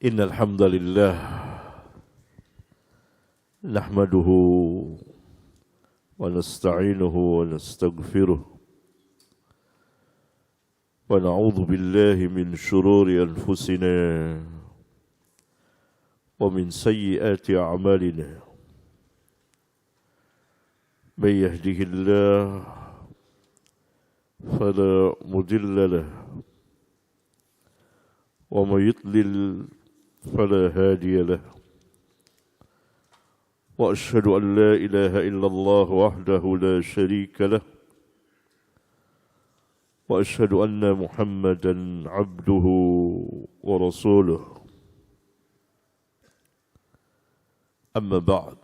إن الحمد لله نحمده ونستعينه ونستغفره ونعوذ بالله من شرور أنفسنا ومن سيئات أعمالنا من يهده الله فلا مضل له ومن يضلل فلا هادي له وأشهد أن لا إله إلا الله وحده لا شريك له وأشهد أن محمدا عبده ورسوله أما بعد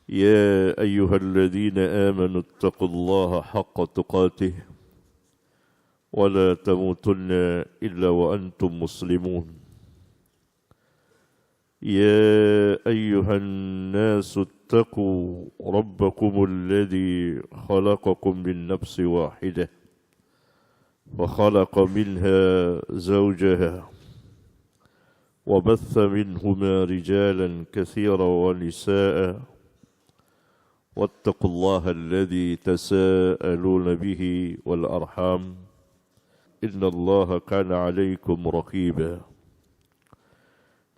يا أيها الذين آمنوا اتقوا الله حق تقاته ولا تموتن إلا وأنتم مسلمون يا أيها الناس اتقوا ربكم الذي خلقكم من نفس واحدة وخلق منها زوجها وبث منهما رجالا كثيرا ونساء واتقوا الله الذي تساءلون به والأرحام إن الله كان عليكم رقيبا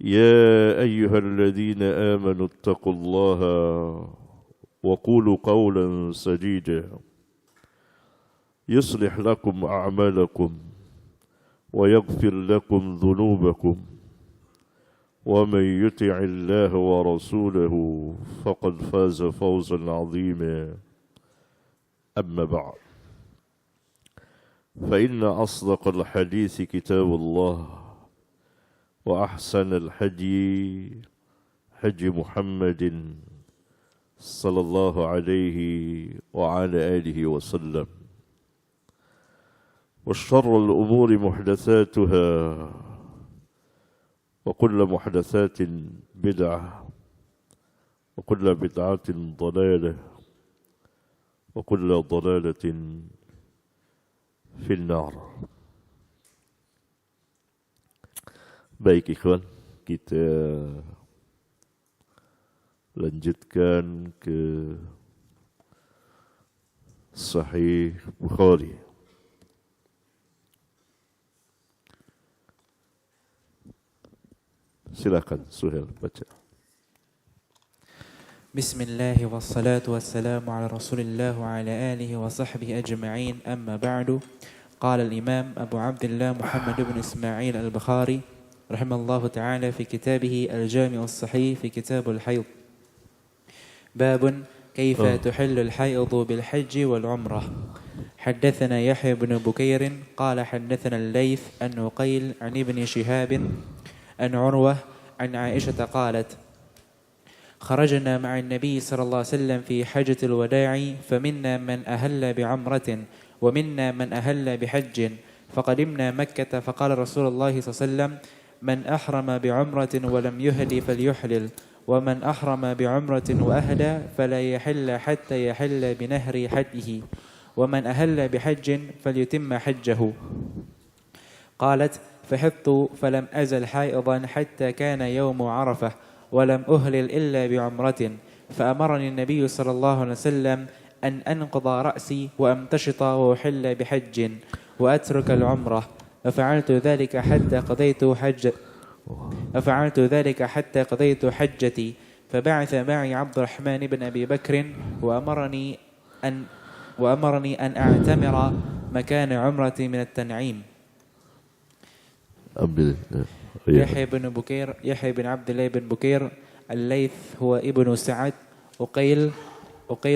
يا أيها الذين آمنوا اتقوا الله وقولوا قولا سديدا يصلح لكم أعمالكم ويغفر لكم ذنوبكم ومن يطع الله ورسوله فقد فاز فوزا عظيما أما بعد فإن أصدق الحديث كتاب الله وأحسن الحدي حدي محمد صلى الله عليه وعلى آله وسلم وشر الأمور محدثاتها وكل محدثات بدعة وكل بدعة ضلالة وكل ضلالة في النار. Baik ikhwan, kita lanjutkan ke Sahih Bukhari. Silakan Suhail baca. Bismillah wassalatu wassalamu ala rasulillah wa ala alihi wa sahbihi ajma'in amma ba'du. Qala al-imam Abu Abdullah Muhammad ibn Ismail al-Bukhari رحمه الله تعالى في كتابه الجامع الصحيح في كتاب الحيض باب كيف تحل الحيض بالحج والعمرة. حدثنا يحيى بن بكير قال حدثنا الليث عن نقيل عن ابن شهاب عن عروة عن عائشة قالت خرجنا مع النبي صلى الله عليه وسلم في حجة الوداع فمنا من أهل بعمرة ومنا من أهل بحج فقدمنا مكة فقال رسول الله صلى الله عليه وسلم من أحرم بعمرة ولم يهدي فليحلل ومن أحرم بعمرة وأهدى فلا يحل حتى يحل بنهر حجه ومن أهل بحج فليتم حجه. قالت فحضت فلم أزل حائضا حتى كان يوم عرفة ولم أهلل إلا بعمرة فأمرني النبي صلى الله عليه وسلم أن أنقض رأسي وأمتشط وأحل بحج وأترك العمرة ففعلت ذلك حتى قضيت حجتي فبعث معي عبد الرحمن بن أبي بكر وأمرني أن أعتمر مكان عمرتي من التنعيم. يحيى بن عبد الله بن بكير الليث هو ابن سعد أقيل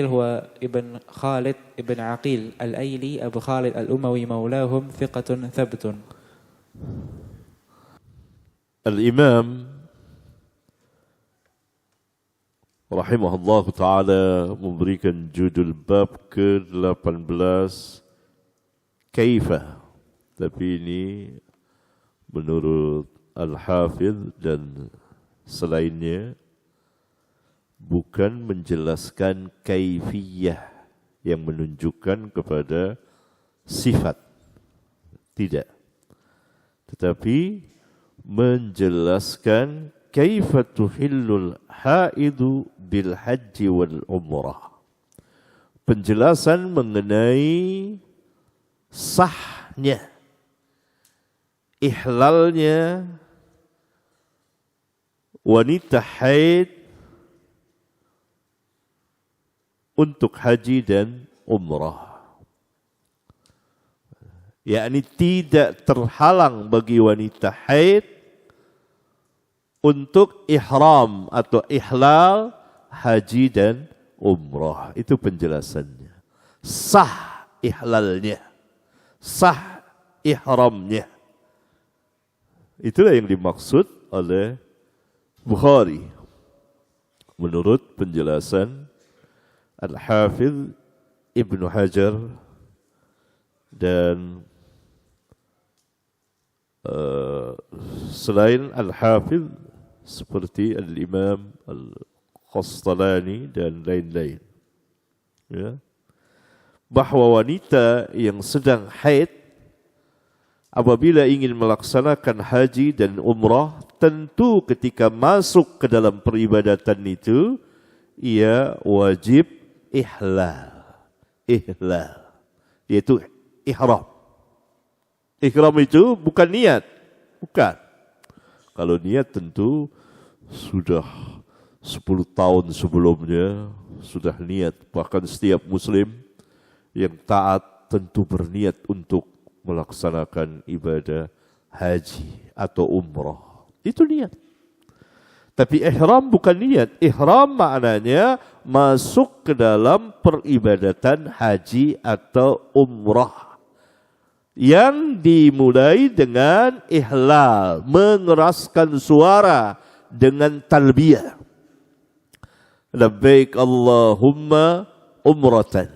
هو ابن خالد ابن عقيل الأيلي أبو خالد الأموي مولاهم ثقة ثبت. الإمام رحمه الله تعالى memberikan judul bab ke-18 Kaifah, tapi ini menurut Al-Hafidh dan selainnya bukan menjelaskan kaifiyah yang menunjukkan kepada sifat. Tidak. Tetapi menjelaskan kaifa tuhillul haidu bil haji wal umrah. Penjelasan mengenai sahnya, ihlalnya wanita haid untuk haji dan umrah. Yakni tidak terhalang bagi wanita haid untuk ihram atau ihlal haji dan umrah. Itu penjelasannya. Sah ihlalnya, sah ihramnya. Itulah yang dimaksud oleh Bukhari menurut penjelasan Al-Hafidh Ibnu Hajar dan selain Al-Hafidh seperti Al-Imam Al-Qastalani dan lain-lain, ya, bahwa wanita yang sedang haid apabila ingin melaksanakan haji dan umrah, tentu ketika masuk ke dalam peribadatan itu ia wajib ihlal, yaitu ihram. Ihram itu bukan niat, bukan. Kalau niat tentu sudah 10 tahun sebelumnya sudah niat. Bahkan setiap muslim yang taat tentu berniat untuk melaksanakan ibadah haji atau umrah. Itu niat. Tapi ihram bukan niat. Ihram maknanya masuk ke dalam peribadatan haji atau umrah yang dimulai dengan ihlal, mengeraskan suara dengan talbiyah. Labbaik Allahumma umratan.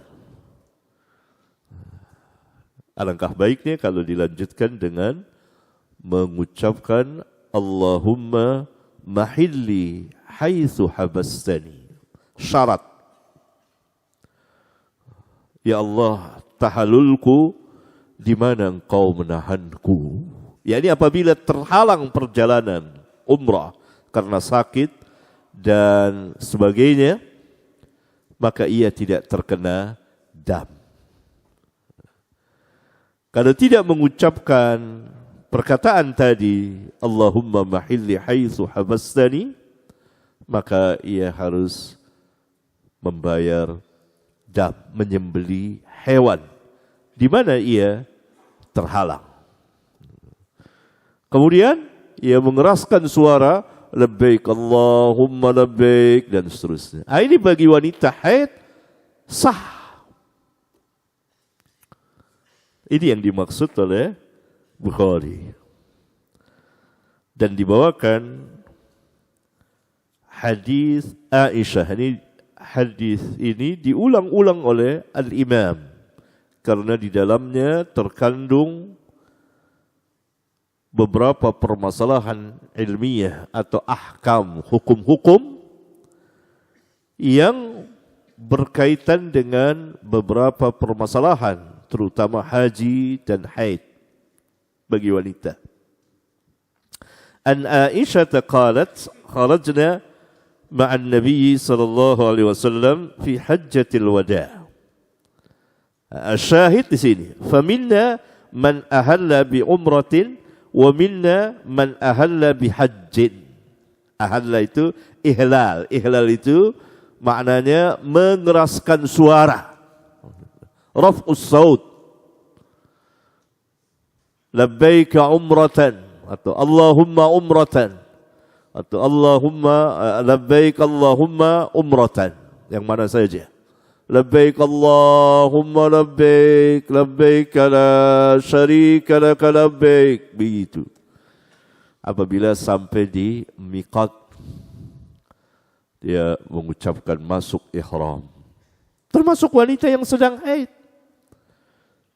Alangkah baiknya kalau dilanjutkan dengan mengucapkan Allahumma mahilli haitsu habastani. Syarat. Ya Allah, tahallulku di mana engkau menahanku. yakni apabila terhalang perjalanan umrah karena sakit dan sebagainya, maka ia tidak terkena dam. Kalau tidak mengucapkan perkataan tadi, Allahumma mahilli haitsu habastani, maka ia harus membayar dam, menyembeli hewan di mana ia terhalang. Kemudian ia mengeraskan suara, labbaik Allahumma labbaik, dan seterusnya. Ini bagi wanita haid sah. Ini yang dimaksud oleh Bukhari. Dan dibawakan hadis Aisyah. Hadis ini diulang-ulang oleh Al-Imam karena di dalamnya terkandung beberapa permasalahan ilmiah atau ahkam, hukum-hukum yang berkaitan dengan beberapa permasalahan, terutama haji dan haid bagi wanita. An Aisyah qalat kharajna ma'an Nabi sallallahu alaihi wasallam fi hajjatil wada'. Syahid di sini, faminna man ahalla bi umratin wa minna man ahalla bi hajjin. Ahalla itu ihlal. Ihlal itu maknanya mengeraskan suara. Raf'us saut. Labbaika umratan atau Allahumma umratan atau Allahumma labbaik Allahumma umratan, yang mana saja. Labbaik Allahumma labbaik, labbaik la syarika laka labbaik, begitu. Apabila sampai di miqat, dia mengucapkan masuk ihram. Termasuk wanita yang sedang haid.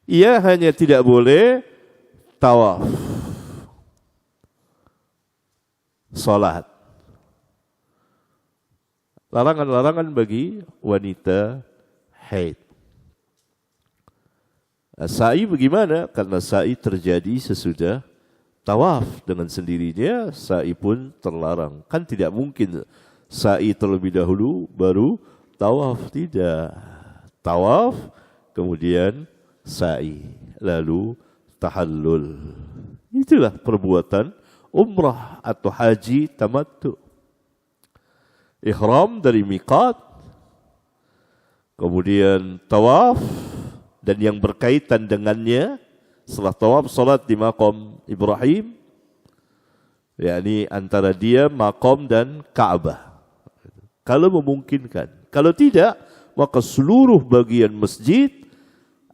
Ia hanya tidak boleh tawaf, salat. Larangan-larangan bagi wanita haid. Sa'i bagaimana? Karena sa'i terjadi sesudah tawaf dengan sendirinya, sa'i pun terlarang. Kan tidak mungkin sa'i terlebih dahulu baru tawaf, tidak. Tawaf, kemudian sa'i, lalu tahallul. Itulah perbuatan umrah atau haji tamattu. Ihram dari miqat, kemudian tawaf, dan yang berkaitan dengannya setelah tawaf, salat di maqam Ibrahim, yakni antara dia maqam dan Ka'bah. Kalau memungkinkan. Kalau tidak, maka seluruh bagian masjid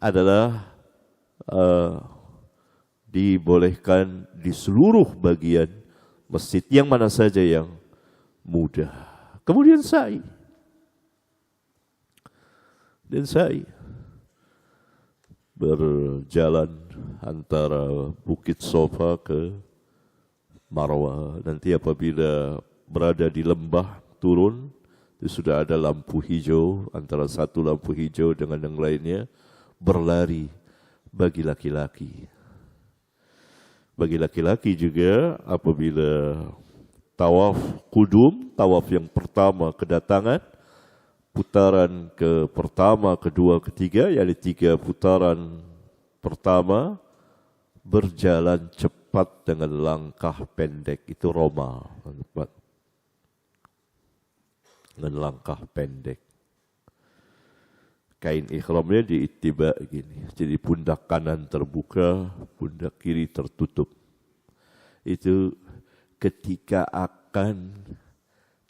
adalah dibolehkan di seluruh bagian masjid, yang mana saja yang mudah. Kemudian sa'i. Dan sa'i berjalan antara Bukit Sofa ke Marwah. Nanti apabila berada di lembah turun, itu sudah ada lampu hijau, antara satu lampu hijau dengan yang lainnya, berlari bagi laki-laki. Bagi laki-laki juga apabila tawaf kudum, tawaf yang pertama kedatangan, putaran ke pertama, kedua, ketiga, yakni 3 putaran pertama, berjalan cepat dengan langkah pendek. Itu Roma. Dengan langkah pendek. Kain ihramnya diittiba gini. Jadi pundak kanan terbuka, pundak kiri tertutup. Itu ketika akan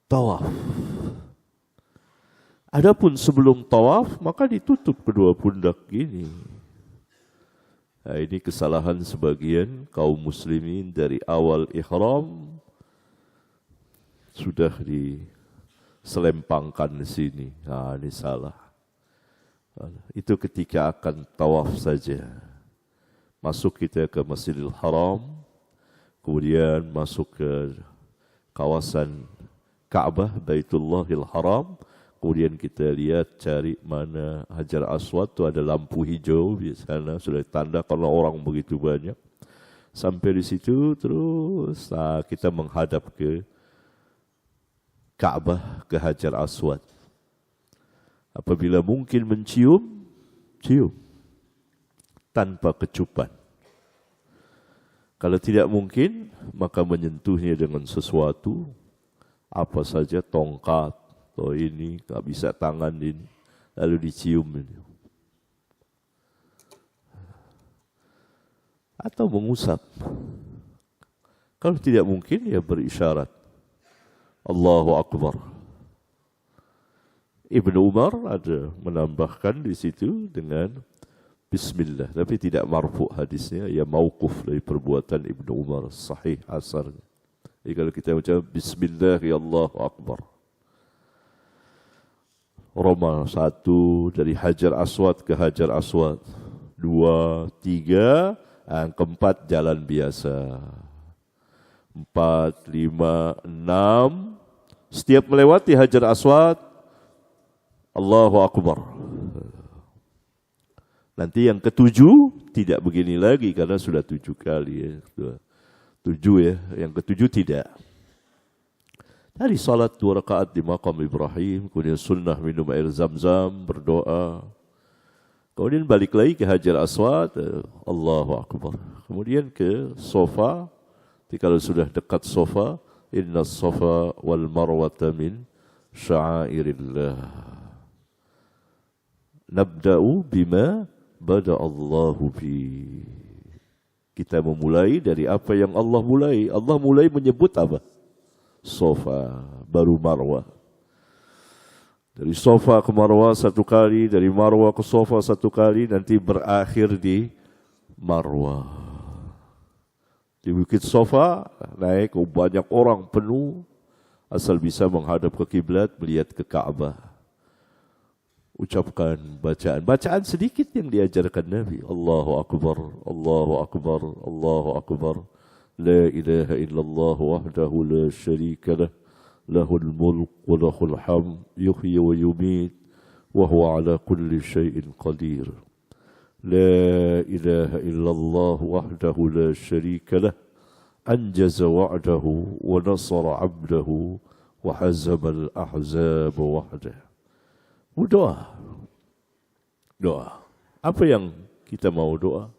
tawaf. Adapun sebelum tawaf, maka ditutup kedua pundak gini. Nah, ini kesalahan sebagian kaum muslimin dari awal ihram sudah diselempangkan di sini. Nah, ini salah. Itu ketika akan tawaf saja. Masuk kita ke Masjidil Haram, kemudian masuk ke kawasan Ka'bah, Baitullahil Haram, kemudian kita lihat cari mana Hajar Aswad, itu ada lampu hijau di sana, sudah tanda kalau orang begitu banyak. Sampai di situ terus kita menghadap ke Ka'bah, ke Hajar Aswad. Apabila mungkin mencium, cium tanpa kecupan. Kalau tidak mungkin, maka menyentuhnya dengan sesuatu, apa saja, tongkat, atau ini, tak bisa tangan ini, lalu dicium ini. Atau mengusap. Kalau tidak mungkin, ya berisyarat. Allahu Akbar. Ibnu Umar ada menambahkan di situ dengan Bismillah, tapi tidak marfu hadisnya, ya mauquf dari perbuatan Ibnu Umar, sahih asarnya. Jadi kalau kita baca Bismillah, ya Allahu Akbar. Roma 1 dari Hajar Aswad ke Hajar Aswad, 2, 3, yang keempat jalan biasa, 4, 5, 6. Setiap melewati Hajar Aswad, Allahu Akbar. Nanti yang ke-7 tidak begini lagi karena sudah 7 kali ya. 7 ya, yang ke-7 tidak. Dari salat 2 rakaat di maqam Ibrahim, kemudian sunnah minum air zam-zam, berdoa. Kemudian balik lagi ke Hajar Aswad, Allahu Akbar. Kemudian ke Sofa, kalau sudah dekat Sofa, inna Sofa wal marwata min sya'airillah. Nabda'u bima bada Allahu fi. Kita memulai dari apa yang Allah mulai. Allah mulai menyebut apa? Sofa, baru Marwah. Dari Sofa ke Marwah 1 kali, dari Marwah ke Sofa 1 kali, nanti berakhir di Marwah. Di Bukit Sofa naik, banyak orang penuh, asal bisa menghadap ke kiblat, melihat ke Ka'bah. Ucapkan bacaan sedikit yang diajarkan Nabi. Allahu Akbar, Allahu Akbar, Allahu Akbar. La ilaha illallah wahdahu la syarika lah. Lahul mulk wa lahul hamd, yuhyi wa yumit, wa huwa ala kulli syai'in qadir. La ilaha illallah wahdahu la syarika lah. anjaza wa'dahu wa nasara 'abdahu wa hazabal ahzab wahdah. Doa. Doa. Apa yang kita mau doa?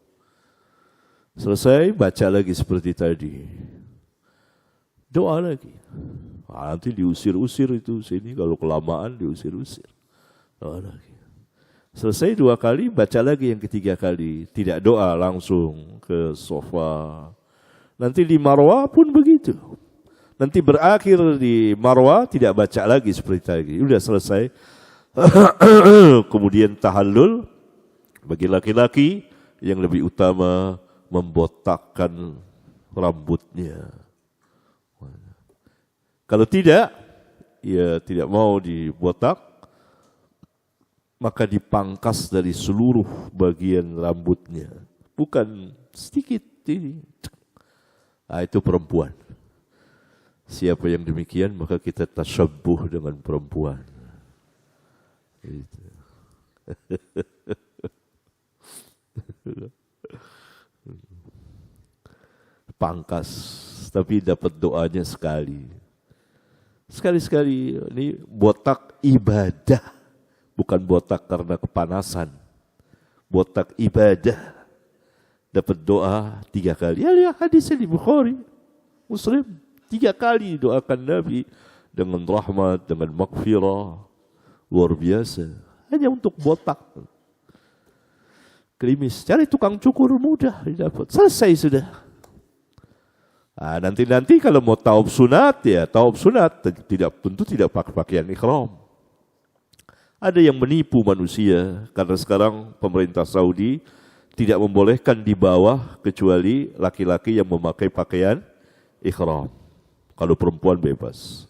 Selesai, baca lagi seperti tadi. Doa lagi. Nanti diusir-usir itu sini, kalau kelamaan diusir-usir. Doa lagi. Selesai 2 kali, baca lagi yang ketiga kali. Tidak doa langsung ke sofa. Nanti di Marwah pun begitu. Nanti berakhir di Marwah, tidak baca lagi seperti tadi. Sudah selesai. Kemudian tahallul. Bagi laki-laki yang lebih utama membotakkan rambutnya. Kalau tidak, ya tidak mau dibotak, maka dipangkas dari seluruh bagian rambutnya. Bukan sedikit ini. Nah, itu perempuan. Siapa yang demikian, maka kita tasyabbuh dengan perempuan. Gitu. Pangkas, tapi dapat doanya sekali. Sekali-sekali ini botak ibadah, bukan botak karena kepanasan. Botak ibadah, dapat doa 3 kali. Ya hadis di Bukhari, Muslim, 3 kali doakan Nabi dengan rahmat, dengan maghfirah, luar biasa. Hanya untuk botak. Klimis, cari tukang cukur mudah didapat. Selesai sudah. Nah, nanti kalau mau taub sunat, ya taub sunat. Tentu tidak pakai pakaian ihram. Ada yang menipu manusia, karena sekarang pemerintah Saudi tidak membolehkan di bawah kecuali laki-laki yang memakai pakaian ihram. Kalau perempuan bebas.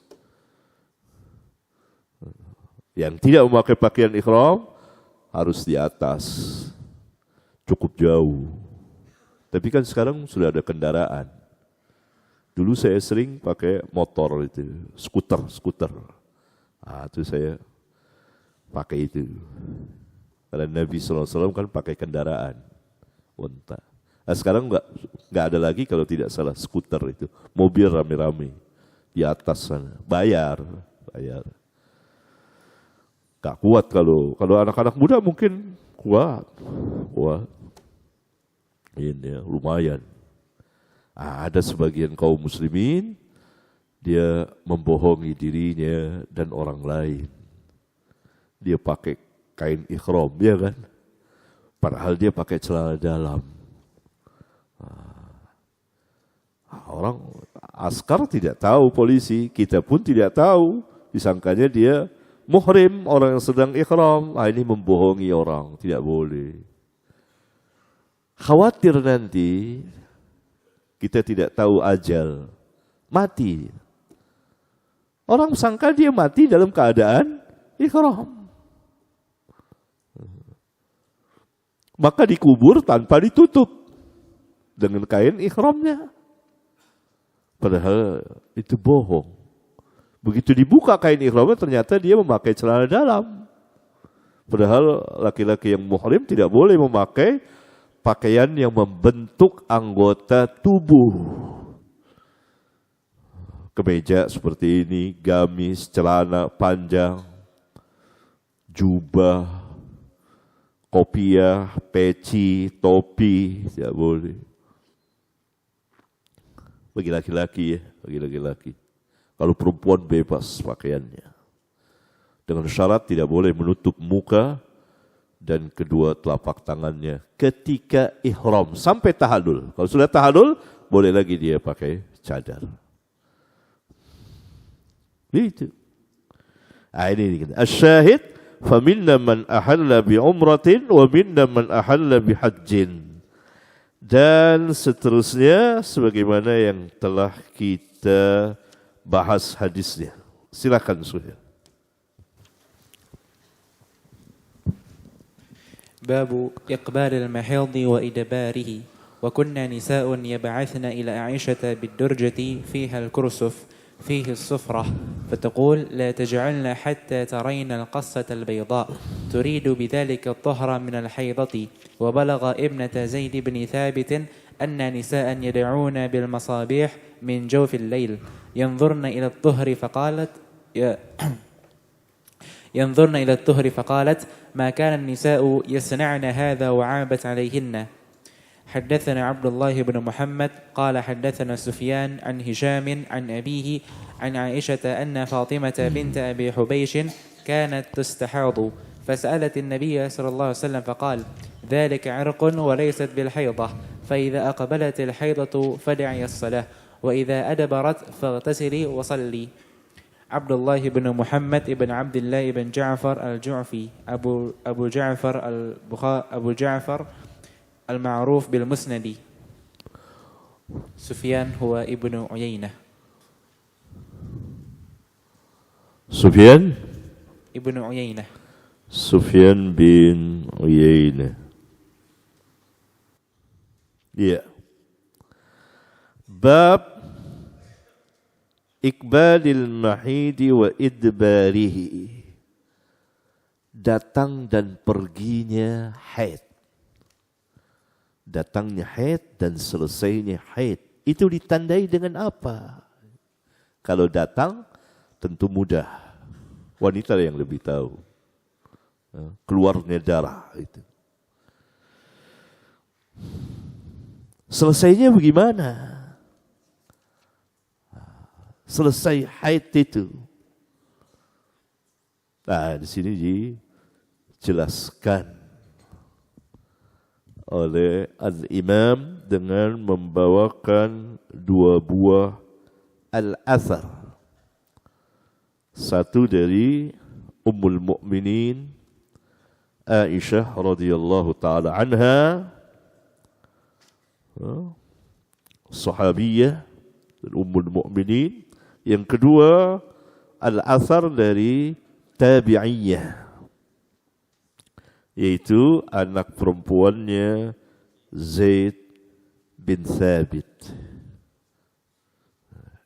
Yang tidak memakai pakaian ihram harus di atas. Cukup jauh. Tapi kan sekarang sudah ada kendaraan. Dulu saya sering pakai motor itu, skuter. Ah, itu saya pakai itu. Karena Nabi SAW kan pakai kendaraan, unta. Nah, sekarang nggak ada lagi kalau tidak salah skuter itu, mobil rame-rame di atas sana, bayar. Gak kuat kalau anak-anak muda mungkin kuat. Ini ya, lumayan. Ada sebagian kaum muslimin, dia membohongi dirinya dan orang lain. Dia pakai kain ihram, ya kan? Padahal dia pakai celana dalam. Orang askar tidak tahu, polisi, kita pun tidak tahu. Disangkanya dia muhrim, orang yang sedang ihram. Ini membohongi orang, tidak boleh. Khawatir nanti kita tidak tahu ajal, mati. Orang sangka dia mati dalam keadaan ihram. Maka dikubur tanpa ditutup dengan kain ihramnya. Padahal itu bohong. Begitu dibuka kain ihramnya ternyata dia memakai celana dalam. Padahal laki-laki yang muhrim tidak boleh memakai pakaian yang membentuk anggota tubuh. Kemeja seperti ini, gamis, celana panjang, jubah, kopiah, peci, topi, tidak boleh. Bagi laki-laki ya, bagi laki-laki. Kalau perempuan bebas pakaiannya. Dengan syarat tidak boleh menutup muka dan kedua telapak tangannya ketika ihram sampai tahallul. Kalau sudah tahallul, boleh lagi dia pakai cadar. Itu. Ini asy-syahid, faminna man ahalla bi umratin wa minna man ahalla bi hajjin. Dan seterusnya sebagaimana yang telah kita bahas hadisnya. Silakan Suhail. باب إقبال المحيض وإدباره وكنا نساء يبعثن إلى عائشة بالدرجة فيها الكرسف فيه الصفرة فتقول لا تجعلن حتى ترين القصة البيضاء تريد بذلك الطهر من الحيضة وبلغ ابنة زيد بن ثابت أن نساء يدعون بالمصابيح من جوف الليل ينظرن إلى الطهر فقالت ما كان النساء يصنعن هذا وعابت عليهن. حدثنا عبد الله بن محمد قال حدثنا سفيان عن هشام عن أبيه عن عائشة أن فاطمة بنت أبي حبيش كانت تستحاض فسألت النبي صلى الله عليه وسلم فقال ذلك عرق وليست بالحيضة فإذا أقبلت الحيضة فدعي الصلاة وإذا أدبرت فاغتسلي وصلي. عبد الله بن محمد بن عبد الله بن جعفر الجعفي أبو جعفر المعروف بالمسندي. سفيان هو ابن عيينة. سفيان ابن عيينة. Sufyan bin Uyainah. Ya. Bab Iqbalil mahidi wa idbarihi. Datang dan perginya haid. Datangnya haid dan selesainya haid. Itu ditandai dengan apa? Kalau datang tentu mudah. Wanita yang lebih tahu. Keluarnya darah itu. Selesainya bagaimana? Selesai haid itu. Nah, di sini dijelaskan oleh Al-Imam dengan membawakan dua buah al-athar. Satu dari Ummul Mukminin Aisyah radhiyallahu taala anha, sahabiyah dan Ummul Mukminin. Yang kedua al-athar dari tabi'iyah, yaitu anak perempuannya Zaid bin Thabit.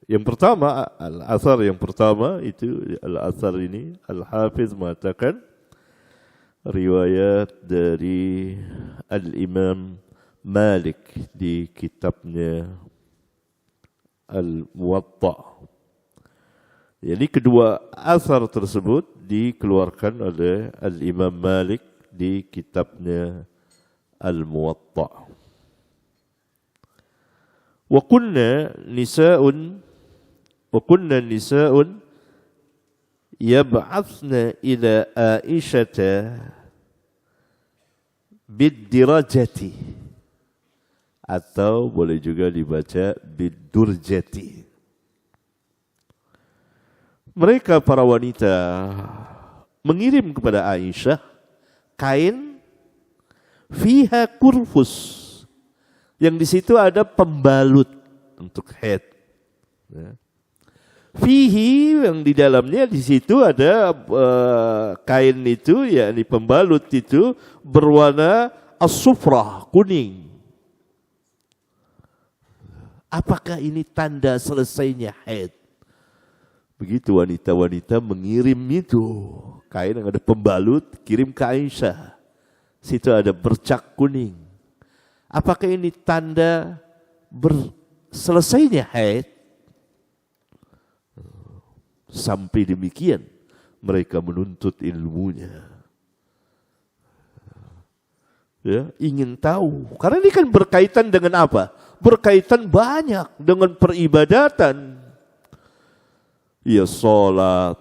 Yang pertama, al-athar yang pertama itu al-athar ini Al-Hafiz mengatakan riwayat dari Al-Imam Malik di kitabnya Al-Muwatta. Jadi kedua asar tersebut dikeluarkan oleh Al-Imam Malik di kitabnya Al-Muwatta. Wa kunna nisa'un yab'athna ila Aisyata bid-dirajati, atau boleh juga dibaca bid-durjati. Mereka para wanita mengirim kepada Aisyah kain fiha kurfus, yang di situ ada pembalut untuk haid. Fihi, yang di dalamnya di situ ada kain itu, yakni pembalut itu berwarna as-sufrah, kuning. Apakah ini tanda selesainya haid? Begitu wanita-wanita mengirim itu kain yang ada pembalut, kirim ke Aisyah. Situ ada bercak kuning. Apakah ini tanda selesainya haid? Sampai demikian mereka menuntut ilmunya. Ya, ingin tahu. Karena ini kan berkaitan dengan apa? Berkaitan banyak dengan peribadatan. Ya, sholat,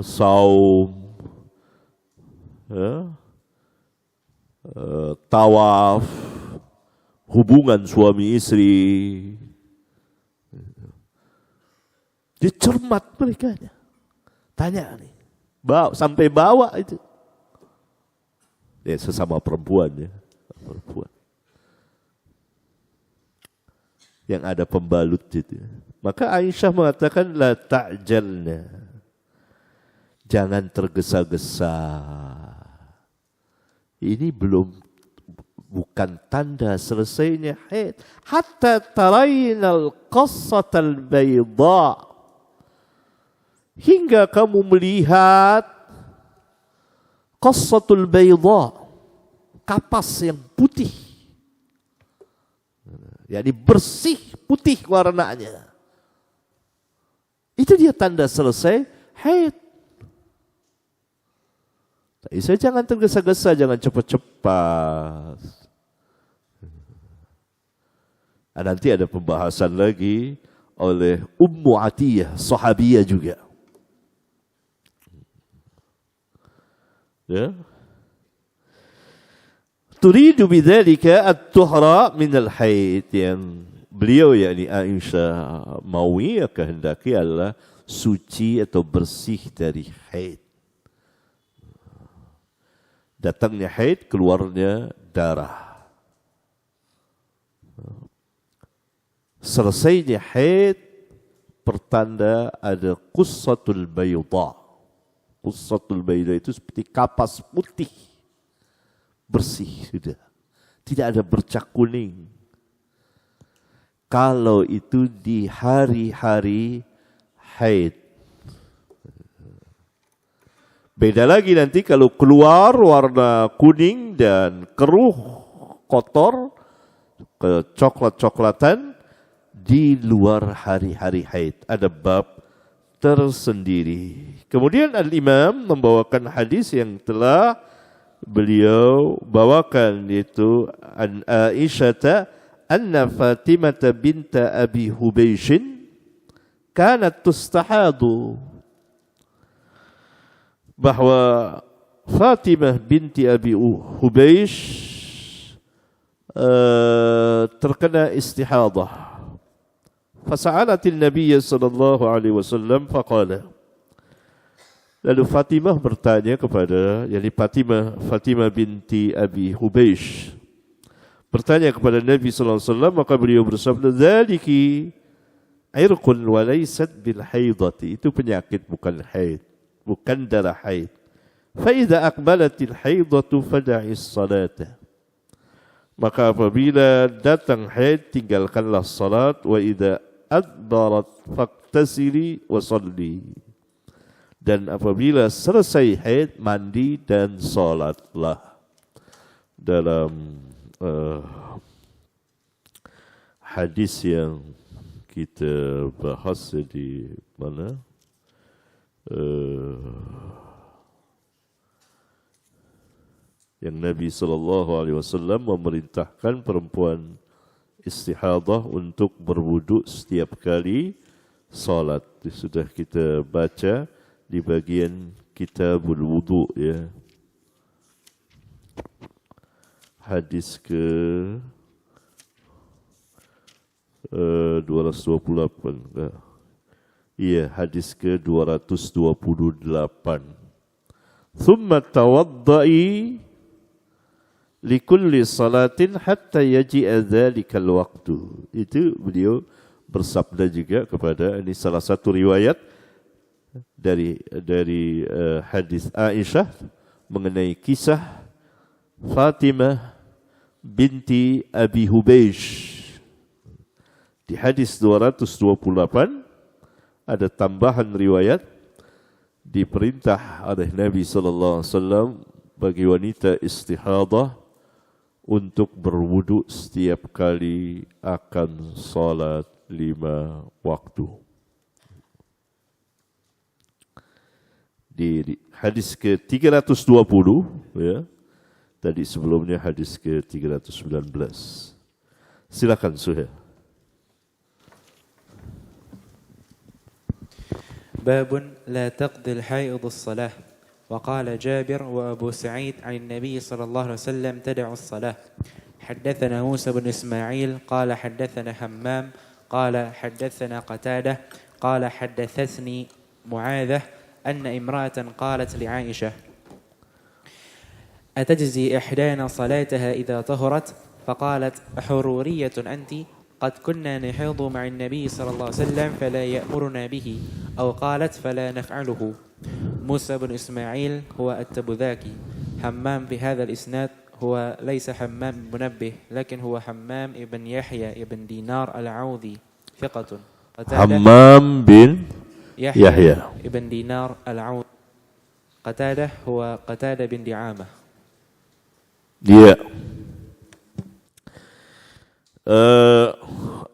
saum, ya, tawaf, hubungan suami istri. Dia cermat mereka. Tanya nih, sampai bawa itu. Ya, sesama perempuan ya, perempuan. Yang ada pembalut itu. Maka Aisyah mengatakan la ta'jalna. Jangan tergesa-gesa. Ini bukan tanda selesainya haid. Hatta tarainal qassatal bayda. Hingga kamu melihat qassatul bayda, kapas yang putih. yakni bersih, putih warnanya. Itu dia tanda selesai haid. Tapi saya jangan tergesa-gesa, jangan cepat-cepat. Nanti ada pembahasan lagi oleh Ummu Atiyah, sahabiyah juga. Ya. Turidu bidzalika at-tuhra min al-haid, yang beliau yakni Aisyah maui kehendaki adalah suci atau bersih dari haid. Datangnya haid, keluarnya darah. Selesainya haid, pertanda ada qussatul bayda. Qussatul bayda itu seperti kapas putih. Bersih sudah. Tidak ada bercak kuning. Kalau itu di hari-hari haid. Beda lagi nanti kalau keluar warna kuning dan keruh, kotor, coklat-coklatan di luar hari-hari haid. Ada bab tersendiri. Kemudian Al-Imam membawakan hadis yang telah beliau bawakan, yaitu an Aisyah anna Fatimah binta Abi Hubaishin kanat tustahadu, bahwa Fatimah binti Abi Hubeish terkena istihadah. Fasa'alatil Nabiy sallallahu alaihi wasallam faqala. Lalu Fatimah bertanya kepada, yakni Fatimah binti Abi Hubeish bertanya kepada Nabi sallallahu alaihi wasallam, maka beliau bersabda, "Dzaliki irqun wa laysat bil haidati." Itu penyakit, bukan haid, bukan darah haid. Faida aqbalatil haidatu fada'is salata. Maka apabila datang haid, tinggalkanlah salat. Wa idza adbarat faktasili wa salli. Dan apabila selesai haid, mandi dan salatlah. Dalam hadis yang kita bahas di mana? Yang Nabi SAW memerintahkan perempuan istihadah untuk berwuduk setiap kali salat. Sudah kita baca di bagian kitabul wudu, ya. Hadis ke 228. Iya, hadis ke-228. Thumma tawadda'i likulli salatin hatta yaji'a dhalikal waqtu. Itu beliau bersabda juga kepada, ini salah satu riwayat dari hadis Aisyah mengenai kisah Fatimah binti Abi Hubeish. Di hadis 228 ada tambahan riwayat, diperintah oleh Nabi sallallahu alaihi wasallam bagi wanita istihadah untuk berwudu setiap kali akan salat 5 waktu. Di hadis ke-320, ya. Tadi sebelumnya hadis ke-319. Silakan Suhail. باب لا تقضي الحائض الصلاة. وقال جابر وأبو سعيد عن النبي صلى الله عليه وسلم تدع الصلاة. حدثنا موسى بن إسماعيل قال حدثنا حمام قال حدثنا قتادة قال حدثتني معاذة أن امرأة قالت لعائشة أتجزي إحدانا صلاتها إذا طهرت؟ فقالت أحرورية أنت؟ قد كنا نحيض مع النبي صلى الله عليه وسلم فلا يأمرنا به، أو قالت فلا نفعله. موسى بن إسماعيل هو التبذاكي. حمام بهذا الإسناد هو ليس حمام منبه، لكن هو حمام ابن يحيى ابن دينار العوذي ثقة. حمام بن يحيى ابن دينار العوذي. قتادة هو قتادة بن دعامة. Dia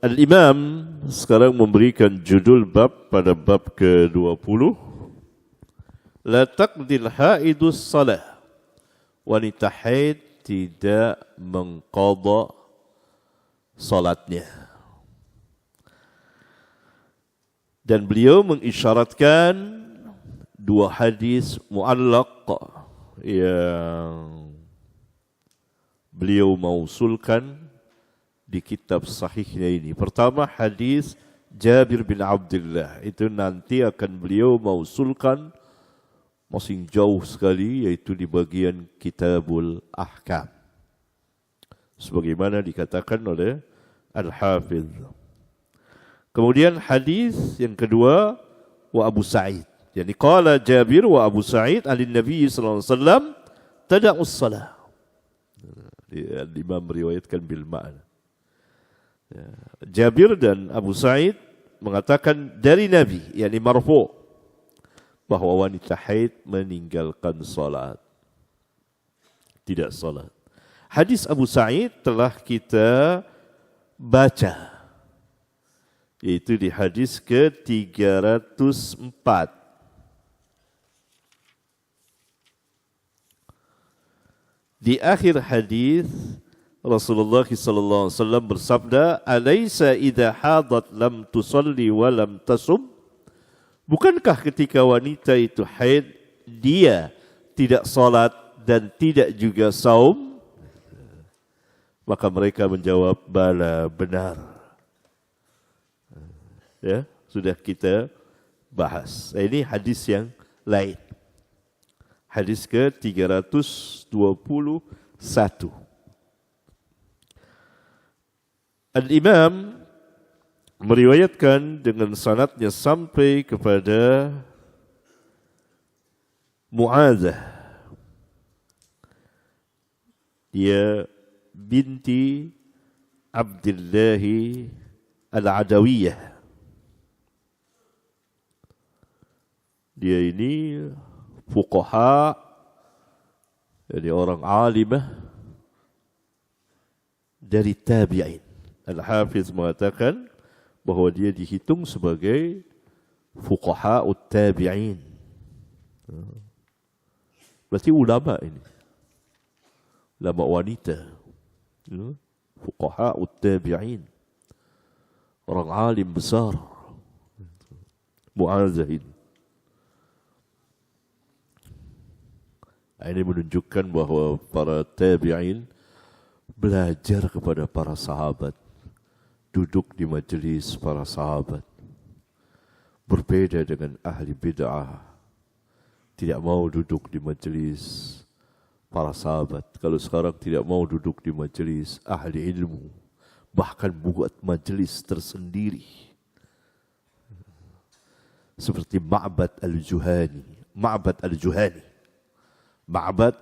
Al-Imam sekarang memberikan judul bab pada bab ke-20. La taqdil haidus salah. Wanita haid tidak mengqadha salatnya. Dan beliau mengisyaratkan dua hadis mu'allaq yang beliau mausulkan di kitab sahihnya ini. Pertama hadis Jabir bin Abdullah, itu nanti akan beliau mausulkan masih jauh sekali, yaitu di bagian Kitabul Ahkam, sebagaimana dikatakan oleh Al-Hafiz. Kemudian hadis yang kedua wa Abu Sa'id, yani qala Jabir wa Abu Sa'id alin Nabi sallallahu alaihi wasallam tada'us salah. Imam meriwayatkan bil ma'na. Jabir dan Abu Sa'id mengatakan dari Nabi, yakni marfu', bahwa wanita haid meninggalkan salat, tidak salat. Hadis Abu Sa'id telah kita baca, yaitu di hadis ke-304. Di akhir hadis Rasulullah sallallahu alaihi wasallam bersabda, "Alaysa idza hadat lam tusalli wa lam tasum?" Bukankah ketika wanita itu haid, dia tidak salat dan tidak juga saum? Maka mereka menjawab, bala, benar. Ya, sudah kita bahas. Ini hadis yang lain. Hadis ke-321. Al-Imam meriwayatkan dengan sanadnya sampai kepada Mu'adzah, dia binti Abdullah Al-Adawiyah. Dia ini fuqaha, jadi orang alimah dari tabi'in. Al-Hafiz mengatakan bahwa dia dihitung sebagai fuqaha ut-tabi'in. Berarti ulama ini, ulama wanita, fuqaha ut-tabi'in, orang alim besar. Mu'adzah ini. Ini menunjukkan bahwa para tabi'in belajar kepada para sahabat, duduk di majelis para sahabat. Berbeda dengan ahli bid'ah, tidak mau duduk di majelis para sahabat. Kalau sekarang tidak mau duduk di majelis ahli ilmu, bahkan buat majelis tersendiri. Seperti Ma'bad al-Juhani. Ma'bad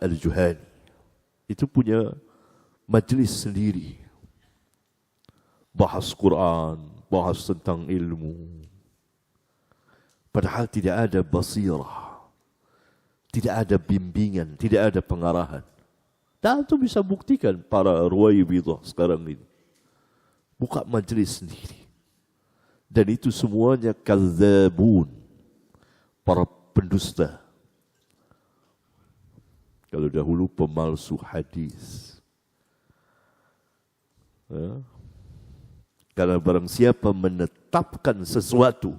al-Juhani itu punya majelis sendiri, bahas Quran, bahas tentang ilmu, padahal tidak ada basirah, tidak ada bimbingan, tidak ada pengarahan. Dan itu bisa buktikan para ruwaibidah sekarang ini buka majelis sendiri, dan itu semuanya kadzabun, para pendusta. Kalau dahulu pemalsu hadis. Ya. Karena barang siapa menetapkan sesuatu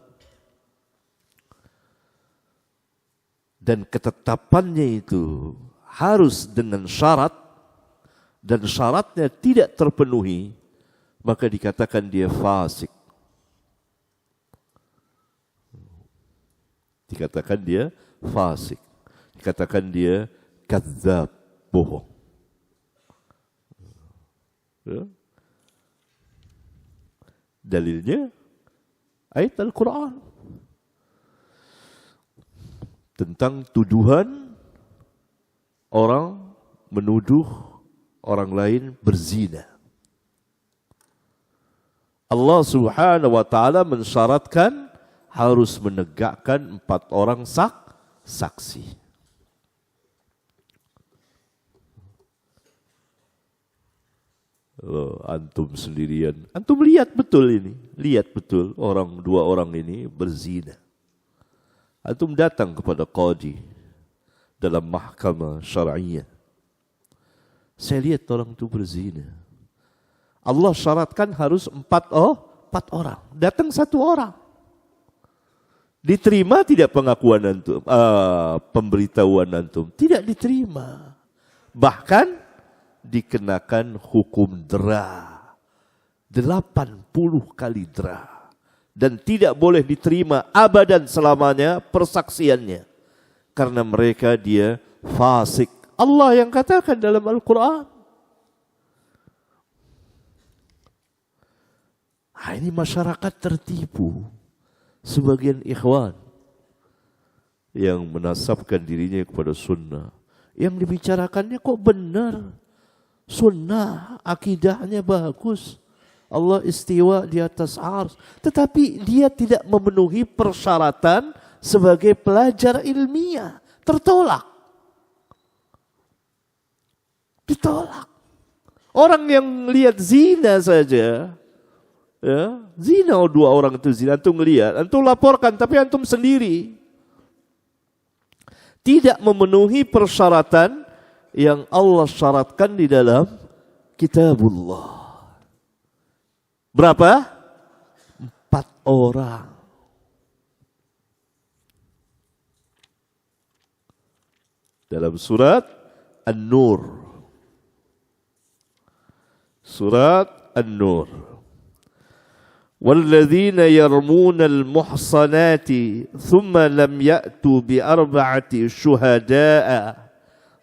dan ketetapannya itu harus dengan syarat dan syaratnya tidak terpenuhi, maka dikatakan dia fasik. Dikatakan dia fasik. Dikatakan dia kadzab, bohong. Ya. Dalilnya ayat Al-Quran tentang tuduhan orang menuduh orang lain berzina. Allah Subhanahu wa taala mensyaratkan harus menegakkan 4 orang saksi. Loh, antum sendirian. Antum lihat betul ini. Lihat betul dua orang ini berzina. Antum datang kepada qadi dalam mahkamah syar'iyah. Saya lihat orang itu berzina. Allah syaratkan harus empat orang. Datang satu orang. Diterima tidak pengakuan antum, pemberitahuan antum? Tidak diterima. Bahkan dikenakan hukum dera 80 kali dera dan tidak boleh diterima abadan selamanya persaksiannya karena mereka dia fasik. Allah yang katakan dalam Al-Quran. Ini masyarakat tertipu. Sebagian ikhwan yang menasabkan dirinya kepada sunnah, yang dibicarakannya kok benar, sunnah, akidahnya bagus, Allah istiwa di atas ars, tetapi dia tidak memenuhi persyaratan sebagai pelajar ilmiah, tertolak. Ditolak. Orang yang lihat zina saja, ya, zina dua orang itu zina, antum ngelihat, antum laporkan, tapi antum sendiri tidak memenuhi persyaratan yang Allah syaratkan di dalam kitabullah. Berapa? 4 orang. Dalam surat An-Nur. Surat An-Nur. وَالَّذِينَ يَرْمُونَ الْمُحْصَنَاتِ ثُمَّ لَمْ يَأْتُوا بِأَرْبَعَةِ شُهَدَاءَ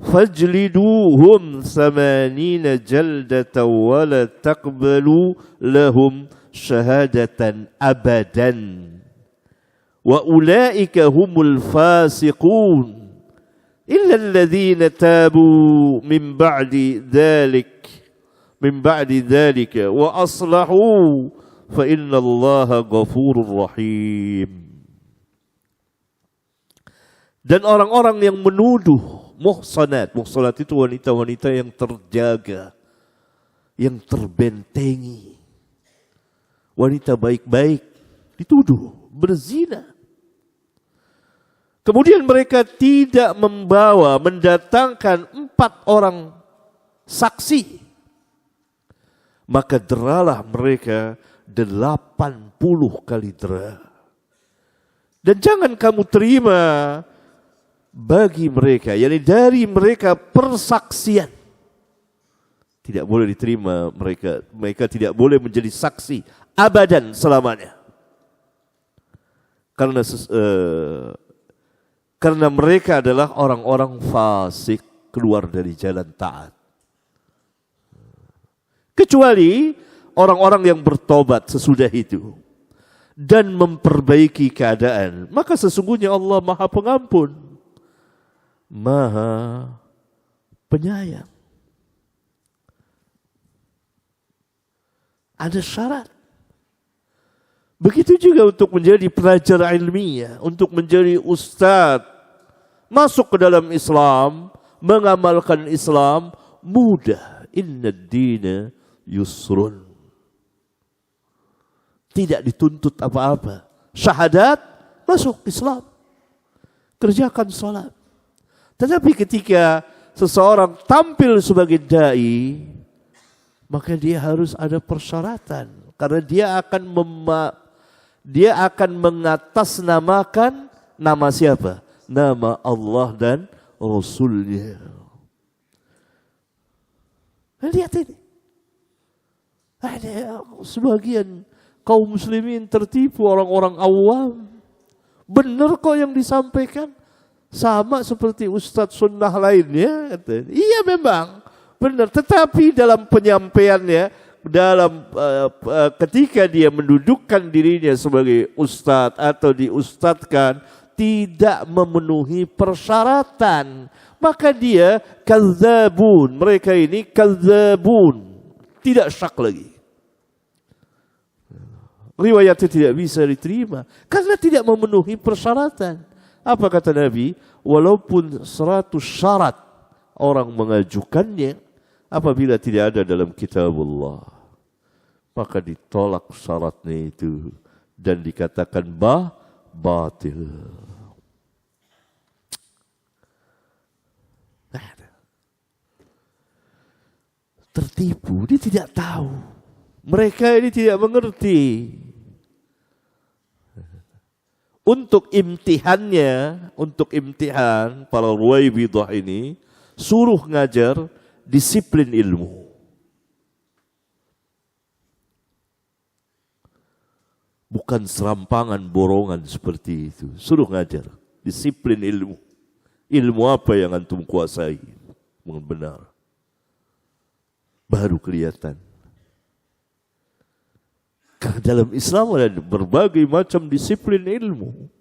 فَاجْلِدُوهُمْ 80 جَلْدَةً وَلَا تَقْبَلُوا لَهُمْ شَهَادَةً أَبَدًا وَأُولَئِكَ هُمُ الْفَاسِقُونَ إِلَّا الَّذِينَ تَابُوا مِنْ بَعْدِ ذَلِكَ وَأَصْلَحُوا فَإِنَّ اللَّهَ غَفُورٌ رَحِيمٌ. Dan orang-orang yang menuduh muhsanat itu wanita-wanita yang terjaga, yang terbentengi, wanita baik-baik, dituduh berzina. Kemudian mereka tidak mendatangkan 4 orang saksi, maka deralah mereka 80 kali dera. Dan jangan kamu terima bagi mereka, yakni dari mereka persaksian. Tidak boleh diterima mereka tidak boleh menjadi saksi abadan selamanya. Karena mereka adalah orang-orang fasik, keluar dari jalan taat. Kecuali orang-orang yang bertobat sesudah itu dan memperbaiki keadaan, maka sesungguhnya Allah Maha Pengampun, Maha Penyayang. Ada syarat. Begitu juga untuk menjadi pelajar ilmiah, untuk menjadi ustadz, masuk ke dalam Islam, mengamalkan Islam, mudah. Inna ad-dina yusrun. Tidak dituntut apa-apa. Syahadat, masuk Islam. Kerjakan salat. Tetapi ketika seseorang tampil sebagai dai, maka dia harus ada persyaratan. Karena dia akan mengatasnamakan nama siapa? Nama Allah dan Rasulnya. Lihat ini. Ada sebagian kaum muslimin tertipu, orang-orang awam. Benar kok yang disampaikan. Sama seperti ustadz sunnah lainnya. Iya memang benar. Tetapi dalam penyampaiannya, ketika dia mendudukkan dirinya sebagai ustadz atau diustadkan, tidak memenuhi persyaratan, maka dia kadzabun. Mereka ini kadzabun, tidak syak lagi. Riwayatnya tidak bisa diterima karena tidak memenuhi persyaratan. Apa kata Nabi? Walaupun 100 syarat orang mengajukannya, Apabila tidak ada dalam kitabullah, maka ditolak syaratnya itu dan dikatakan batil. Tertipu, dia tidak tahu. Mereka ini tidak mengerti. Untuk imtihannya, untuk imtihan para Ruwaibidah ini, suruh ngajar disiplin ilmu. Bukan serampangan borongan seperti itu. Suruh ngajar disiplin ilmu. Ilmu apa yang antum kuasai? Yang benar. Baru kelihatan. Karena dalam Islam ada berbagai macam disiplin ilmu.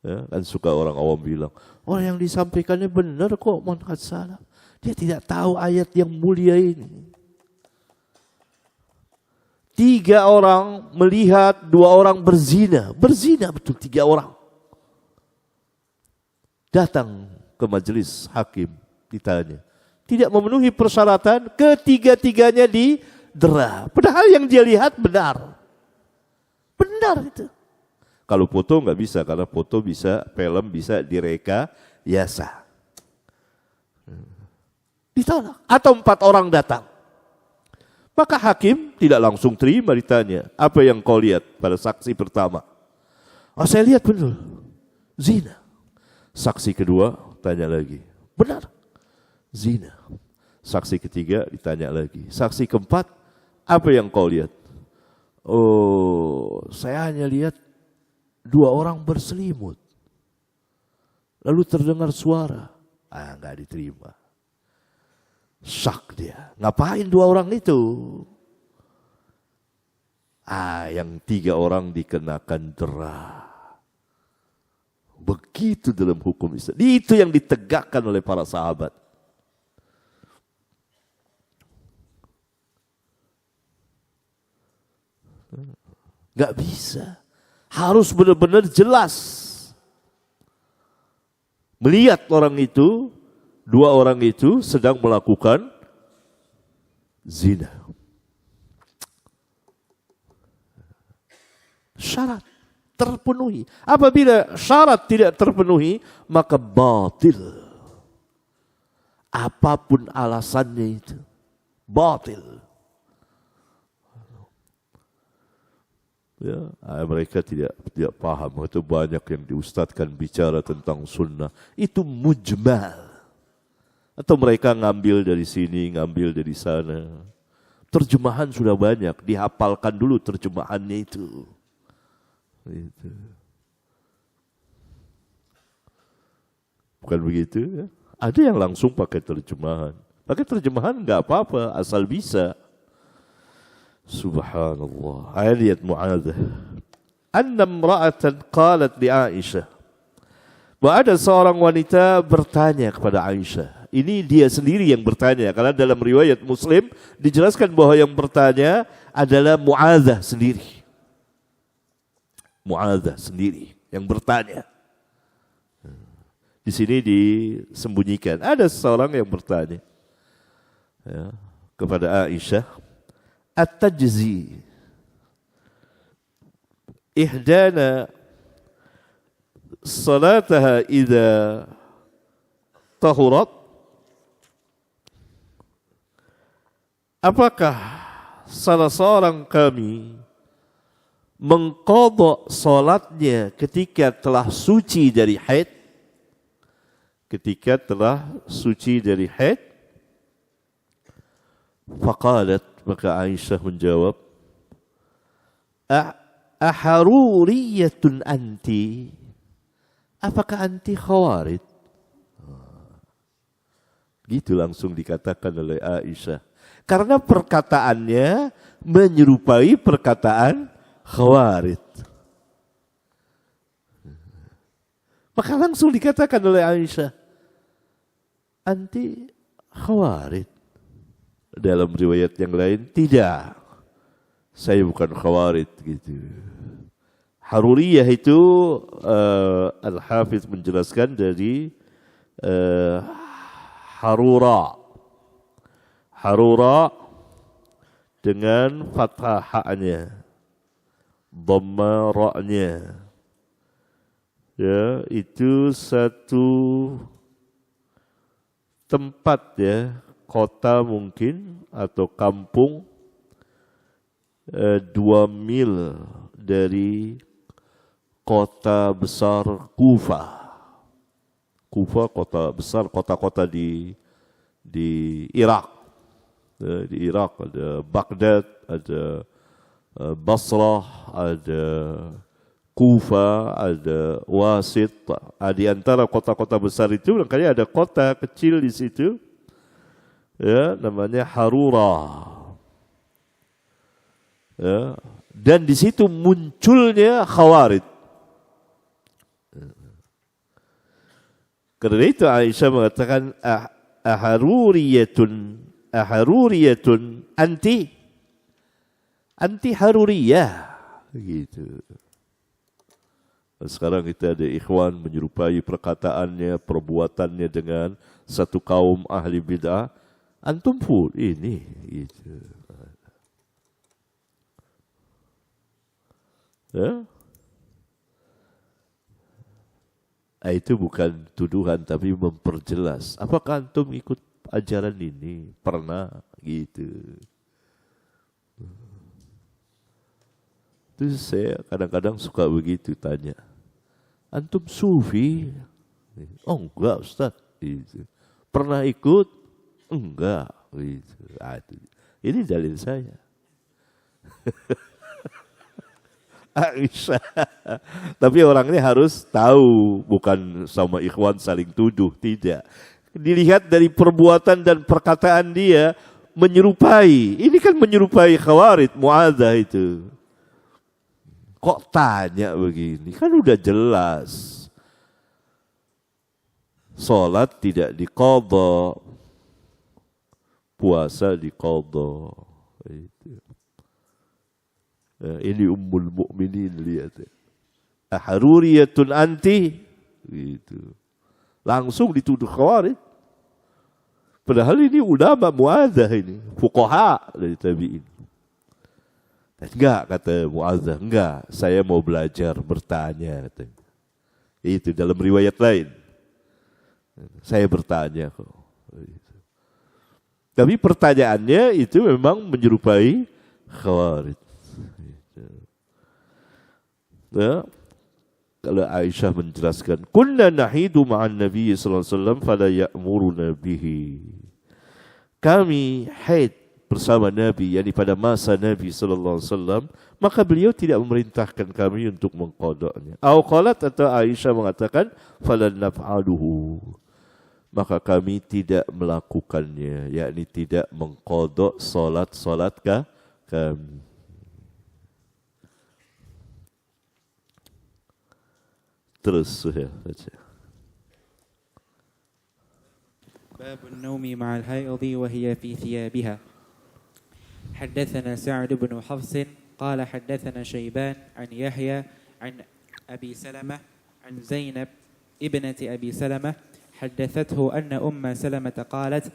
Ya, kan suka orang awam bilang, oh yang disampaikannya benar kok manhaj salaf. Dia tidak tahu ayat yang mulia ini. 3 orang melihat 2 orang berzina. Berzina betul 3 orang. Datang ke majelis hakim, ditanya. Tidak memenuhi persyaratan, ketiga-tiganya didera. Padahal yang dia lihat benar. Benar itu. Kalau foto nggak bisa, karena foto bisa, film bisa direkayasa. Ditolak. Atau 4 orang datang. Maka hakim tidak langsung terima, ditanya, apa yang kau lihat pada saksi pertama? Oh, saya lihat benar, zina. Saksi kedua tanya lagi, benar, zina. Saksi ketiga ditanya lagi. Saksi keempat, apa yang kau lihat? Oh, saya hanya lihat 2 orang berselimut. Lalu terdengar suara. Enggak diterima. Syak dia. Ngapain 2 orang itu? Yang 3 orang dikenakan dera. Begitu dalam hukum Islam. Itu yang ditegakkan oleh para sahabat. Gak bisa. Harus benar-benar jelas. Melihat orang itu, 2 orang itu sedang melakukan zina. Syarat terpenuhi. Apabila syarat tidak terpenuhi, maka batil. Apapun alasannya itu, batil. Ya, mereka tidak paham. Itu banyak yang diustadkan bicara tentang sunnah. Itu mujmal. Atau mereka ngambil dari sini, ngambil dari sana. Terjemahan sudah banyak, dihafalkan dulu terjemahannya itu. Itu. Bukan begitu ya? Ada yang langsung pakai terjemahan. Pakai terjemahan enggak apa-apa, asal bisa. Subhanallah. Ayat Mu'adzah. Anna imra'atan qalat li Aisyah. Bahwa ada seorang wanita bertanya kepada Aisyah. Ini dia sendiri yang bertanya. Karena dalam riwayat Muslim dijelaskan bahwa yang bertanya adalah Mu'adzah sendiri. Mu'adzah sendiri yang bertanya. Di sini disembunyikan. Ada seorang yang bertanya ya, kepada Aisyah. At-tajzi ihdana salataha idza tahurat. Apakah salah seorang kami mengqadha salatnya ketika telah suci dari haid? Ketika telah suci dari haid? Faqalat, maka Aisyah menjawab, aharuriyatun anti? Apakah anti khawarij? Gitu langsung dikatakan oleh Aisyah. Karena perkataannya menyerupai perkataan khawarij. Maka langsung dikatakan oleh Aisyah, anti khawarij. Dalam riwayat yang lain, tidak. Saya bukan khawarij gitu. Haruriyah itu Al-Hafidz menjelaskan dari eh, harura. Harura dengan fathah haknya, dhamma ra-nya. Ya, itu satu tempat ya, kota mungkin atau kampung 2 mil dari kota besar Kufah. Kufah kota besar, kota-kota di Irak. Di Irak ada Baghdad, ada Basrah, ada Kufa, ada Wasit. Di antara kota-kota besar itu barangkali ada kota kecil di situ, ya, namanya Harura. Ya, dan di situ munculnya Khawarij. Karena itu Aisyah mengatakan aharuriyatun anti haruriyah gitu. Sekarang kita ada ikhwan menyerupai perkataannya, perbuatannya dengan satu kaum ahli bid'ah. Antum pun ini gitu. Ya? Itu bukan tuduhan tapi memperjelas. Apakah antum ikut ajaran ini? Pernah gitu. Itu saya kadang-kadang suka begitu tanya. Antum sufi? Oh enggak Ustaz. Gitu. Pernah ikut? Enggak. Gitu. Ini dalil saya. Aisyah. Tapi orangnya harus tahu, bukan sama ikhwan saling tuduh, tidak. Dilihat dari perbuatan dan perkataan dia menyerupai. Ini kan menyerupai Khawarij, Mu'adzah itu. Kok tanya begini? Kan udah jelas. Salat tidak diqadha, puasa diqadha. Itu. Ini Ummul Mukminin, lihat. Aharuriyatun anti, gitu. Langsung dituduh Khawarij. Padahal ini ulama Mu'adzah ini, fuqaha dari tabi'in. Enggak, kata Mu'adzah, enggak, saya mau belajar, bertanya, katanya. Itu dalam riwayat lain. Saya bertanya kok. Tapi pertanyaannya itu memang menyerupai Khawarij. Ya. Kalau Aisyah menjelaskan, kunna nahidu ma'an Nabi sallallahu alaihi wasallam fala ya'muruna bihi. Kami haid bersama Nabi, yakni pada masa Nabi sallallahu alaihi wasallam, maka beliau tidak memerintahkan kami untuk mengqadanya. Au qalat, atau Aisyah mengatakan, falan naf'aluhu. Maka kami tidak melakukannya, yakni tidak mengqada salat-salat kami. Terus Suhail baca. باب النوم مع الحائض وهي في ثيابها. حدثنا سعد بن حفص قال حدثنا شيبان عن يحيى عن أبي سلمة عن زينب ابنة أبي سلمة حدثته أن أم سلمة قالت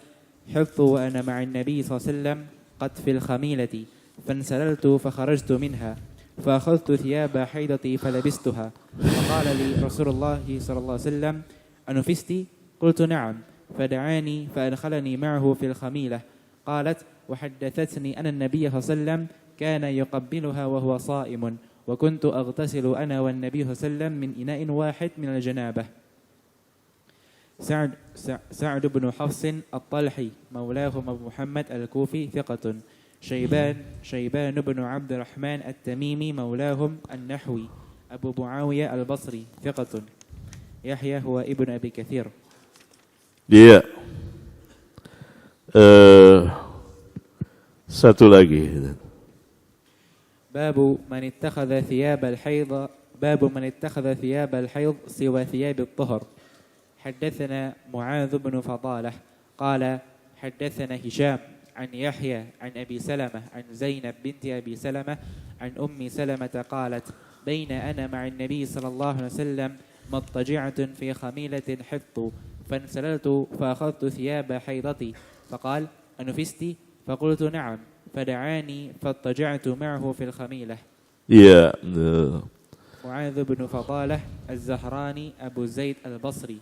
حفظ وأنا مع النبي صلى الله عليه وسلم قد في الخميلة فانسللت فخرجت منها فأخذت ثياب حيضتي فلبستها فقال لي رسول الله صلى الله عليه وسلم أنفستي؟ قلت نعم فدعاني فأدخلني معه في الخميلة. قالت وحدثتني أن النبي صلى الله عليه وسلم كان يقبلها وهو صائم وكنت أغتسل أنا والنبي صلى الله عليه وسلم من إناء واحد من الجنابة. سعد بن حفص الطلحي مولاهم أبو محمد الكوفي ثقة. شيبان بن عبد الرحمن التميمي مولاهم النحوي أبو معاوية البصري ثقة. يحيى هو ابن أبي كثير. Dia satu lagi. باب من اتخذ ثياب الحيض سوى ثياب الطهر. حدثنا معاذ بن فضالة قال حدثنا هشام عن يحيى عن أبي سلمة عن زينب بنت أبي سلمة عن أم سلمة قالت بين أنا مع النبي صلى الله عليه وسلم مضطجعة في خميلة حط فانسللت فأخذت ثياب حيضتي فقال أنفستي فقلت نعم فدعاني فاضطجعت معه في الخميلة. Ya. معاذ بن فضالة الزهراني أبو زيد البصري.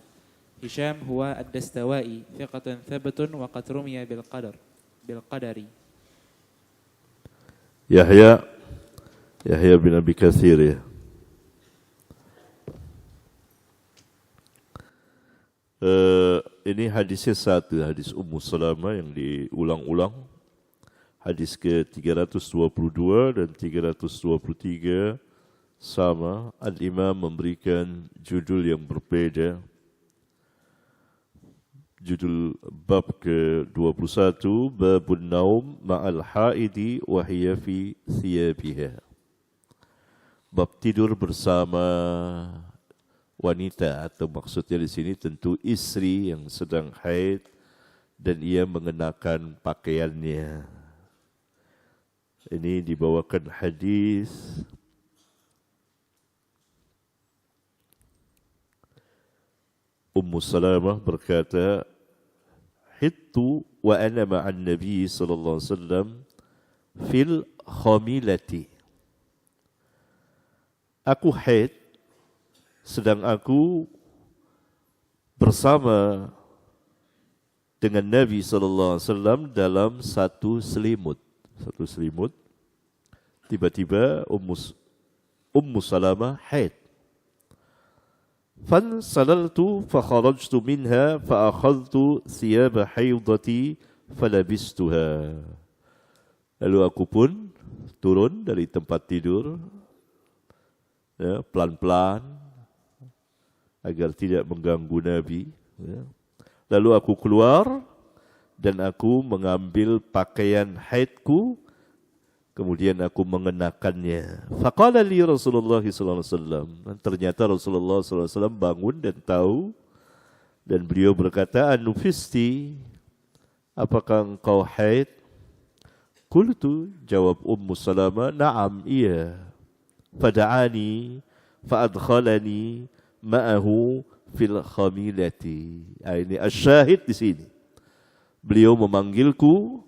هشام هو الدستوائي ثقة ثبت وقد رمي بالقدر. Yahya bin Abi Katsir ya. Ini hadisnya satu, hadis Ummu Salamah yang diulang-ulang. Hadis ke-322 dan 323 sama. Al-Imam memberikan judul yang berbeda. Judul bab ke-21, Babun Naum ma'al haidi wa hiya fi thiyabiha. Bab tidur bersama wanita, atau maksudnya di sini tentu istri yang sedang haid dan ia mengenakan pakaiannya. Ini dibawakan hadis Ummu Salamah berkata, "Hittu wa ana ma'an Nabi sallallahu alaihi wasallam fil khamilati." Aku haid sedang aku bersama dengan Nabi sallallahu alaihi wasallam dalam satu selimut. Tiba-tiba Ummu Salamah haid. فانسللت فخرجت منها فأخذت ثياب حيضتي فلبستها. Lalu aku pun turun dari tempat tidur, ya, pelan-pelan agar tidak mengganggu Nabi. Ya. Lalu aku keluar dan aku mengambil pakaian haidku, kemudian aku mengenakannya. Faqala li Rasulullah sallallahu alaihi wasallam. Ternyata Rasulullah sallallahu alaihi wasallam bangun dan tahu, dan beliau berkata, "Anufisti, apakah engkau haid?" Qultu, jawab Ummu Salamah, "Na'am, iya." Fada'ani fa'adkhalani ma'ahu fil khamilati. Ini asyahid di sini. Beliau memanggilku,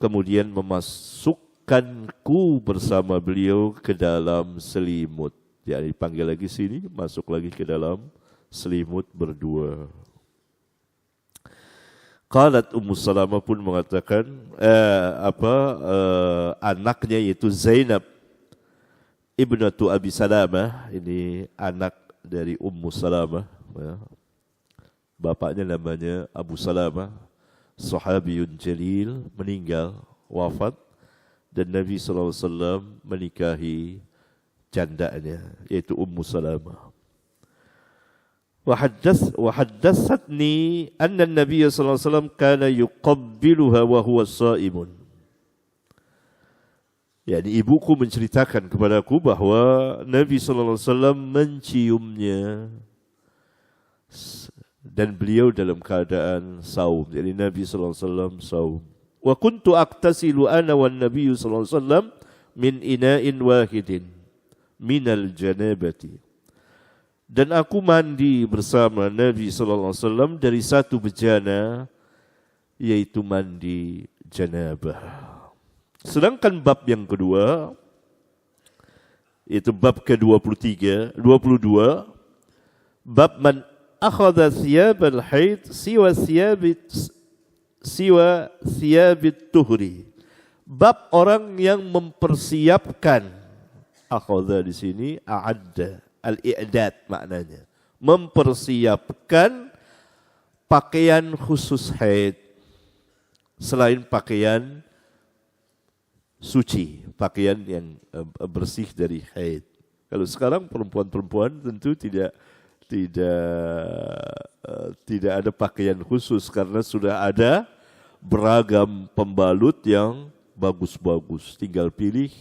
kemudian memasukkanku bersama beliau ke dalam selimut. Ya, dipanggil lagi sini, masuk lagi ke dalam selimut berdua. Qalat Ummu Salamah pun mengatakan, anaknya yaitu Zainab ibnatu Abi Salamah, ini anak dari Ummu Salamah. Ya. Bapaknya namanya Abu Salamah, sahabiyun jalil, meninggal, wafat, dan Nabi SAW menikahi jandanya, yaitu Ummu Salamah. Wahaddatsatni anna Nabi SAW kana yuqabbiluha wa huwa sha'imun. Yani ibuku menceritakan kepadaku bahwa Nabi SAW menciumnya dan beliau dalam keadaan saum. Jadi Nabi SAW saum. Wa kuntu aktasilu ana wan Nabi SAW min ina'in wahidin minal janabati. Dan aku mandi bersama Nabi SAW dari satu bejana, yaitu mandi janabah. Sedangkan bab yang kedua, yaitu bab ke-22, bab man akhadha thiyabal haid siwa thiyabit tuhri. Bab orang yang mempersiapkan, akhadha di sini a'adda, al-i'dad maknanya, mempersiapkan pakaian khusus haid selain pakaian suci, pakaian yang bersih dari haid. Kalau sekarang perempuan-perempuan tentu tidak ada pakaian khusus karena sudah ada beragam pembalut yang bagus-bagus. Tinggal pilih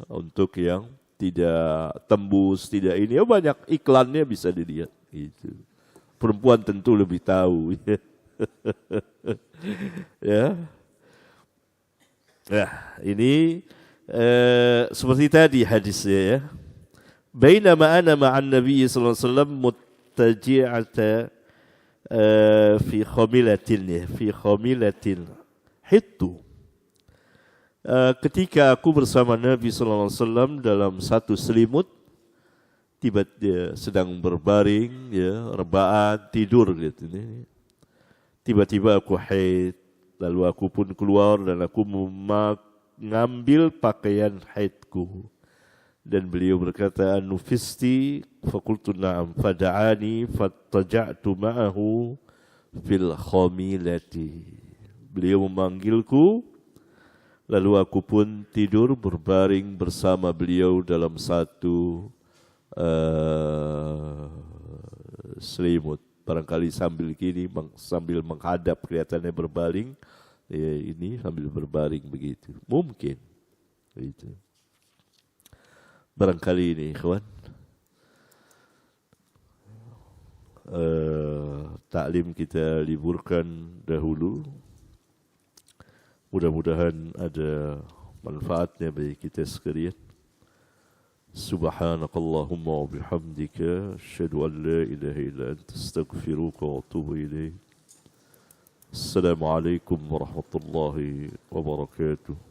untuk yang tidak tembus, tidak ini. Banyak iklannya bisa dilihat. Gitu. Perempuan tentu lebih tahu. Ya. Nah, ini seperti tadi hadisnya ya. Bainama ana ma'an Nabi sallallahu alaihi wasallam muttaji'ata fi khamilatin ya, fi khamilatin hittu. Ketika aku bersama Nabi sallallahu alaihi wasallam dalam satu selimut, tiba dia sedang berbaring ya, rebaan tidur gitu nih. Tiba-tiba aku haid, lalu aku pun keluar dan aku mengambil pakaian haidku. Dan beliau berkata, "Nufisti?" Fakultu na'am, fada'ani fattaja'tu ma'ahu fil khamilati. Beliau memanggilku, lalu aku pun tidur berbaring bersama beliau dalam satu selimut. Barangkali sambil gini, sambil menghadap kelihatannya berbaring, ya ini sambil berbaring begitu. Mungkin itu. Barangkali ini, ikhwan, taklim kita liburkan dahulu. Mudah-mudahan ada manfaatnya bagi kita sekalian. Subhanakallahumma wa bihamdika asyhadu an la ilaha illa anta astaghfiruka wa atubu ilaik. Assalamualaikum warahmatullahi wabarakatuh.